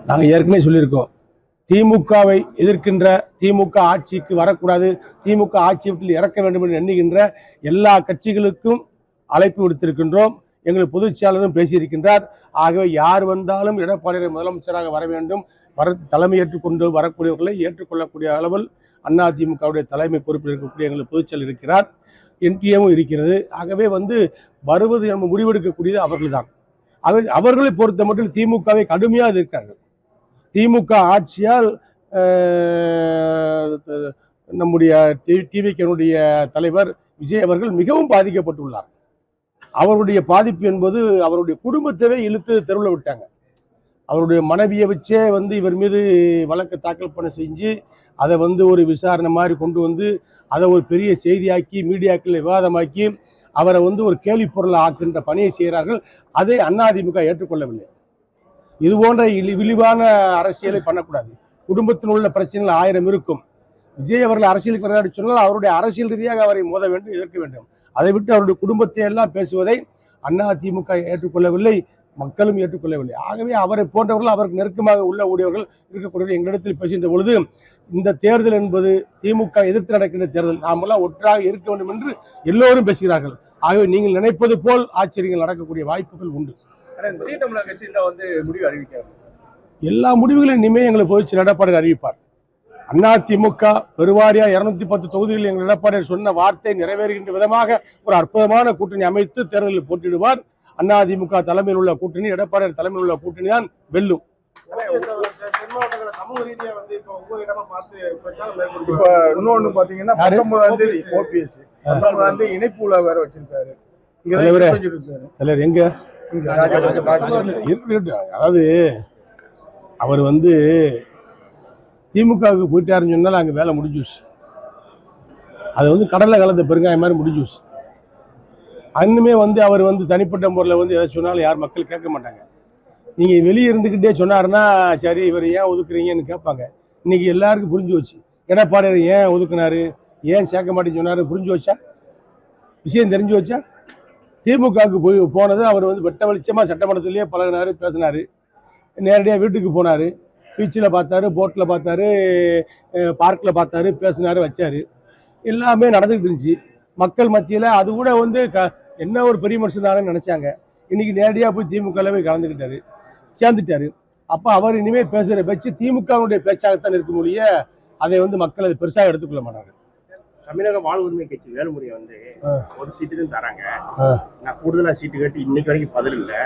நாங்கள் ஏற்கனவே சொல்லியிருக்கோம், திமுகவை எதிர்க்கின்ற, திமுக ஆட்சிக்கு வரக்கூடாது, திமுக ஆட்சி விட்டு இறக்க வேண்டும் என்று எண்ணுகின்ற எல்லா கட்சிகளுக்கும் அழைப்பு விடுத்திருக்கின்றோம். எங்கள் பொதுச் செயலாளரும் பேசியிருக்கின்றார். ஆகவே யார் வந்தாலும் எடப்பாடி முதலமைச்சராக வர வேண்டும், தலைமை ஏற்றுக்கொண்டு வரக்கூடியவர்களை ஏற்றுக்கொள்ளக்கூடிய அளவில் அதிமுகவுடைய தலைமை பொறுப்பில் இருக்கக்கூடிய எங்கள் பொதுச் செயலர் இருக்கிறார், என்டிஏவும் இருக்கிறது. ஆகவே வருவது நம்ம முடிவெடுக்கக்கூடியது அவர்கள்தான். அவர்களை பொறுத்த மட்டும் திமுகவை கடுமையாக எதிர்க்கிறார்கள். திமுக ஆட்சியால் நம்முடைய டிவிகேனுடைய தலைவர் விஜய் அவர்கள் மிகவும் பாதிக்கப்பட்டுள்ளார். அவருடைய பாதிப்பு என்பது அவருடைய குடும்பத்தவே இழுத்து தெருவில் விட்டாங்க. அவருடைய மனைவியை வச்சே இவர் மீது வழக்கு தாக்கல் பண்ண செஞ்சு அதை ஒரு விசாரணை மாதிரி கொண்டு அதை ஒரு பெரிய செய்தியாக்கி மீடியாக்கள் விவாதமாக்கி அவரை ஒரு கேலி பொருளை ஆக்குகின்ற பணியை செய்கிறார்கள். அதை அதிமுக ஏற்றுக்கொள்ளவில்லை. இது போன்ற இழிவான அரசியலை பண்ணக்கூடாது. குடும்பத்தில் உள்ள பிரச்சனைகள் 1000 இருக்கும். விஜய் அவர்கள் அரசியலுக்கு விளையாடி சொன்னால் அவருடைய அரசியல் ரீதியாக அவரை மோத வேண்டும், எதிர்க்க வேண்டும். அதை விட்டு அவருடைய குடும்பத்தை எல்லாம் பேசுவதை அதிமுக ஏற்றுக்கொள்ளவில்லை, மக்களும் ஏற்றுக்கொள்ளவில்லை. ஆகவே அவரை போன்றவர்கள் அவருக்கு நெருக்கமாக உள்ள ஊழியர்கள் இருக்கக்கூடியவர்கள் எங்களிடத்தில் பேசுகின்ற பொழுது, இந்த தேர்தல் என்பது திமுக எதிர்த்து நடக்கின்ற தேர்தல், நாமெல்லாம் ஒன்றாக இருக்க வேண்டும் என்று எல்லோரும் பேசுகிறார்கள். ஆகவே நீங்கள் நினைப்பது போல் ஆச்சரியங்கள் நடக்கக்கூடிய வாய்ப்புகள் உண்டு. முடிவு அறிவிக்கிறார். எல்லா முடிவுகளையும் இனிமேல் எங்களை பொதுச் செயலர் எடப்பாடி அறிவிப்பார். அதிமுக பெருவாரியா 210 தொகுதிகளில் எங்கள் எடப்பாடியார் சொன்ன வார்த்தை நிறைவேறுகின்ற விதமாக ஒரு அற்புதமான கூட்டணி அமைத்து தேர்தலில் போட்டியிடுவார். அதிமுக தலைமையில் உள்ள கூட்டணி, எடப்பாடியார் தலைமையில் உள்ள கூட்டணி தான் வெல்லும். இன்னொன்னு பாத்தீங்கன்னா 19ஆம் தேதி ஓபிஎஸ் 19ஆம் தேதி இணைப்புல வேற வச்சிருக்காரு. எங்க அதாவது அவர் திமுகவுக்கு போயிட்டாருன்னு சொன்னால் அங்கே வேலை முடிஞ்சுச்சு. அது கடலை கலந்த பெருங்காயம் மாதிரி முடிஞ்சுச்சு. இன்னுமே அவர் தனிப்பட்ட முறையில் எதை சொன்னாலும் யார் மக்கள் கேட்க மாட்டாங்க. நீங்கள் வெளியே இருந்துக்கிட்டே சொன்னாருன்னா சரி இவர் ஏன் ஒதுக்குறீங்கன்னு கேட்பாங்க. இன்னைக்கு எல்லாருக்கும் புரிஞ்சு வச்சு, எடப்பாடியார் ஏன் ஒதுக்குனாரு, ஏன் சேர்க்க மாட்டேன்னு சொன்னாரு, புரிஞ்சு வச்சா, விஷயம் தெரிஞ்சு வச்சா. திமுகவுக்கு போனது அவர் வெட்ட வெளிச்சமாக சட்டமன்றத்திலேயே பழகினார், பேசினார். நேரடியாக வீட்டுக்கு போனார், பீச்சில் பார்த்தாரு, போட்டில் பார்த்தாரு, பார்க்கில் பார்த்தாரு, பேசினார், வச்சார். எல்லாமே நடந்துகிட்டு இருந்துச்சு. மக்கள் மத்தியில் அது கூட என்ன ஒரு பெரிய மனுஷன் தானே நினச்சாங்க. இன்னைக்கு நேரடியாக போய் திமுகவில் போய் கலந்துக்கிட்டாரு, சேர்ந்துட்டாரு. அப்போ அவர் இனிமேல் பேசுகிற பேச்சு திமுகவுடைய பேச்சாகத்தான் இருக்க முடிய அதை மக்கள் அதை பெருசாக எடுத்துக்கொள்ள மாட்டாங்க. தமிழக வாழ்வுரிமை கட்சி வேலுமுறை ஒரு சீட்டு தான் தராங்க. நான் கூடுதலா சீட்டு கேட்டு இன்னைக்கு வரைக்கும் பதில் இல்லை.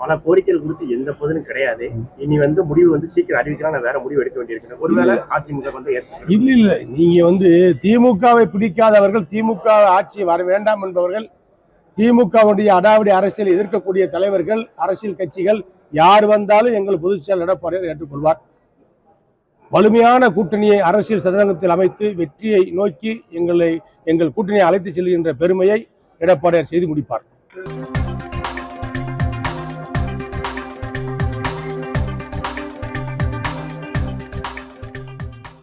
பல கோரிக்கைகள் கொடுத்து எந்த பதிலும் கிடையாது. இனி முடிவு சீக்கிரம் அறிவிக்கலாம், நான் வேற முடிவு எடுக்க வேண்டியிருக்கேன். ஒருவேளை அதிமுக இல்ல நீங்க திமுகவை பிடிக்காதவர்கள், திமுக ஆட்சி வர வேண்டாம் என்பவர்கள், திமுகவுடைய அடாவடி அரசியல் எதிர்க்கக்கூடிய தலைவர்கள், அரசியல் கட்சிகள் யார் வந்தாலும் எங்கள் பொதுச் செயலர் எடப்பாடியார் ஏற்றுக்கொள்வார். வலிமையான கூட்டணியை அரசியல் சதுரங்கத்தில் அமைத்து வெற்றியை நோக்கி எங்கள் கூட்டணியை அழைத்து செல்கின்ற பெருமையை எடப்பாடியார் செய்து முடிப்பார்.